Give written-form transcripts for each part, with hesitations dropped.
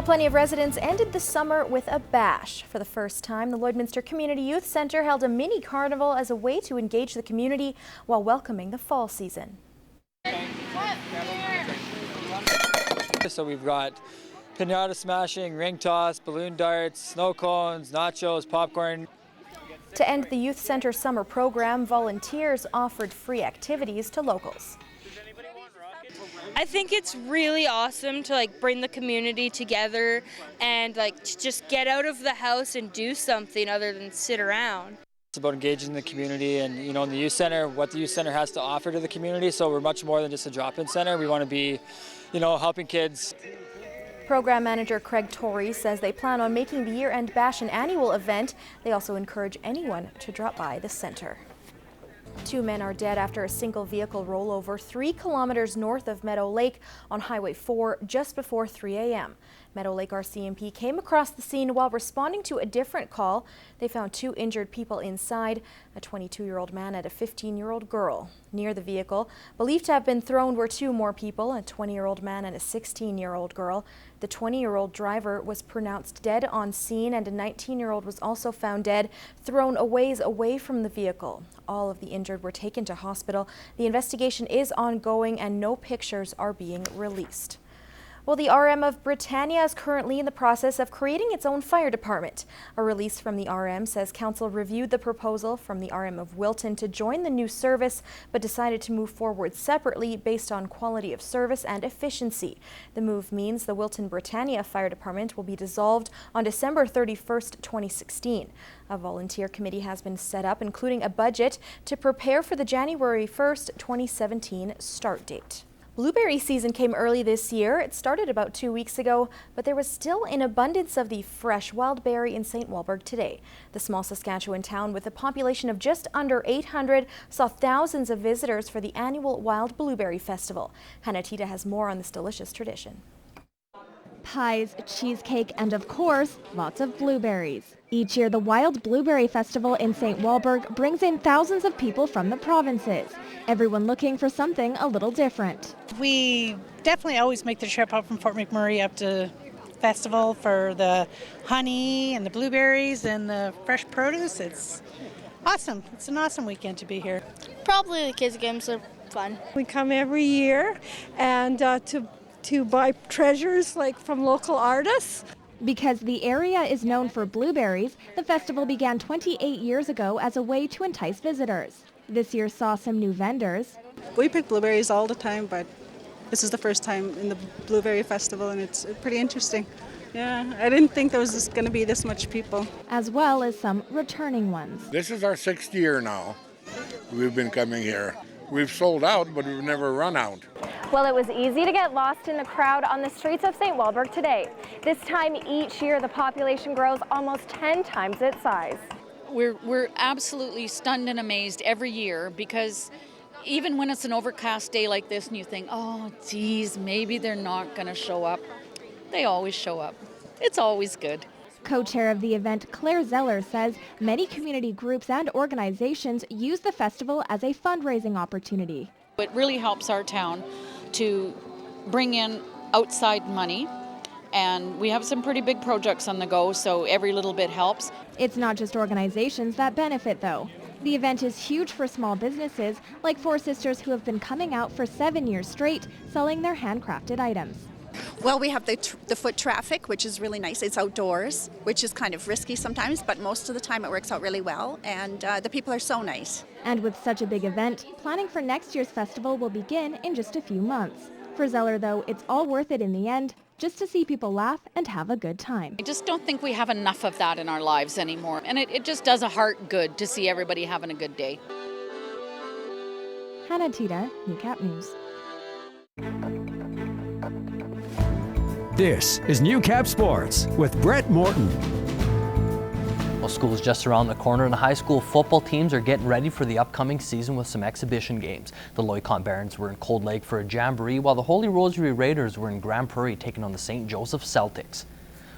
Well, plenty of residents ended the summer with a bash. For the first time, the Lloydminster Community Youth Centre held a mini carnival as a way to engage the community while welcoming the fall season. So we've got pinata smashing, ring toss, balloon darts, snow cones, nachos, popcorn. To end the Youth Centre summer program, volunteers offered free activities to locals. I think it's really awesome to bring the community together and to just get out of the house and do something other than sit around. It's about engaging the community and, in the youth center, what the youth center has to offer to the community. So we're much more than just a drop-in center. We want to be, helping kids. Program manager Craig Torrey says they plan on making the year-end bash an annual event. They also encourage anyone to drop by the center. 2 men are dead after a single vehicle rollover 3 kilometers north of Meadow Lake on Highway 4 just before 3 a.m. Meadow Lake RCMP came across the scene while responding to a different call. They found 2 injured people inside, a 22-year-old man and a 15-year-old girl. Near the vehicle, believed to have been thrown, were 2 more people, a 20-year-old man and a 16-year-old girl. The 20-year-old driver was pronounced dead on scene, and a 19-year-old was also found dead, thrown a ways away from the vehicle. All of the injured were taken to hospital. The investigation is ongoing and no pictures are being released. Well, the RM of Britannia is currently in the process of creating its own fire department. A release from the RM says council reviewed the proposal from the RM of Wilton to join the new service, but decided to move forward separately based on quality of service and efficiency. The move means the Wilton Britannia Fire Department will be dissolved on December 31st, 2016. A volunteer committee has been set up, including a budget, to prepare for the January 1st, 2017 start date. Blueberry season came early this year. It started about 2 weeks ago, but there was still an abundance of the fresh wild berry in St. Walburg today. The small Saskatchewan town, with a population of just under 800, saw thousands of visitors for the annual Wild Blueberry Festival. Hannah Tita has more on this delicious tradition. Pies, cheesecake, and of course, lots of blueberries. Each year, the Wild Blueberry Festival in St. Walburg brings in thousands of people from the provinces, everyone looking for something a little different. We definitely always make the trip up from Fort McMurray up to festival for the honey and the blueberries and the fresh produce. It's awesome. It's an awesome weekend to be here. Probably the kids' games are fun. We come every year and to buy treasures from local artists. Because the area is known for blueberries, the festival began 28 years ago as a way to entice visitors. This year saw some new vendors. We pick blueberries all the time, but this is the first time in the Blueberry Festival, and it's pretty interesting. Yeah, I didn't think there was going to be this much people. As well as some returning ones. This is our 6th year now. We've been coming here. We've sold out, but we've never run out. Well, it was easy to get lost in the crowd on the streets of St. Walburg today. This time each year, the population grows almost 10 times its size. We're absolutely stunned and amazed every year, because even when it's an overcast day like this and you think, oh, geez, maybe they're not going to show up, they always show up. It's always good. Co-chair of the event, Claire Zeller, says many community groups and organizations use the festival as a fundraising opportunity. It really helps our town to bring in outside money, and we have some pretty big projects on the go, so every little bit helps. It's not just organizations that benefit, though. The event is huge for small businesses like Four Sisters, who have been coming out for 7 years straight selling their handcrafted items. Well, we have the foot traffic, which is really nice. It's outdoors, which is kind of risky sometimes, but most of the time it works out really well, and the people are so nice. And with such a big event, planning for next year's festival will begin in just a few months. For Zeller, though, it's all worth it in the end, just to see people laugh and have a good time. I just don't think we have enough of that in our lives anymore, and it just does a heart good to see everybody having a good day. Hannah Tita, Newcap News. This is Newcap Sports with Brett Morton. Well, school's just around the corner, and the high school football teams are getting ready for the upcoming season with some exhibition games. The Loycon Barons were in Cold Lake for a jamboree, while the Holy Rosary Raiders were in Grand Prairie taking on the St. Joseph Celtics.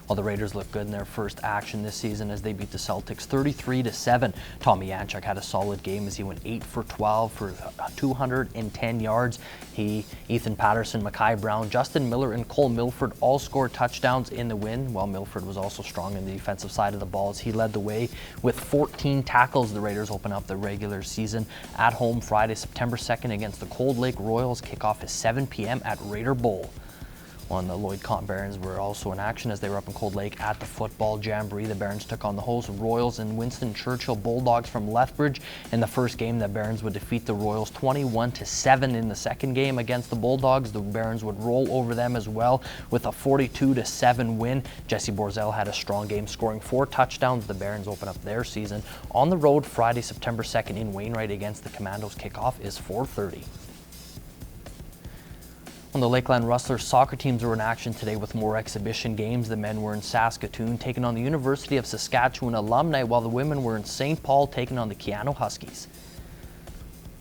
While the Raiders look good in their first action this season as they beat the Celtics 33-7. Tommy Yanchuk had a solid game as he went 8 for 12 for 210 yards. Ethan Patterson, Mackay Brown, Justin Miller, and Cole Milford all scored touchdowns in the win, while Milford was also strong in the defensive side of the ball as he led the way with 14 tackles. The Raiders open up the regular season at home Friday, September 2nd against the Cold Lake Royals. Kickoff is 7 p.m. at Raider Bowl. On the Lloydminster Barons were also in action as they were up in Cold Lake at the football jamboree. The Barons took on the host Royals and Winston Churchill Bulldogs from Lethbridge. In the first game, the Barons would defeat the Royals 21-7. In the second game against the Bulldogs, the Barons would roll over them as well with a 42-7 win. Jesse Borzell had a strong game, scoring 4 touchdowns. The Barons open up their season on the road Friday, September 2nd in Wainwright against the Commandos. Kickoff is 4:30. On the Lakeland Rustlers soccer teams were in action today with more exhibition games. The men were in Saskatoon taking on the University of Saskatchewan Alumni, while the women were in St. Paul taking on the Keanu Huskies.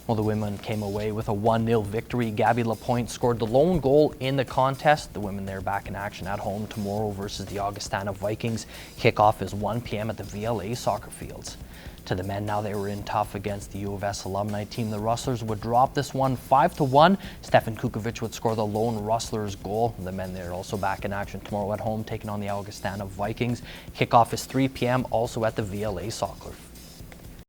Well, the women came away with a 1-0 victory. Gabby Lapointe scored the lone goal in the contest. The women there back in action at home tomorrow versus the Augustana Vikings. Kickoff is 1 p.m. at the VLA soccer fields. To the men now, they were in tough against the U of S alumni team. The Rustlers would drop this one 5-1. Stefan Kukovic would score the lone Rustlers goal. The men there also back in action tomorrow at home taking on the Augustana Vikings. Kickoff is 3 p.m. also at the VLA soccer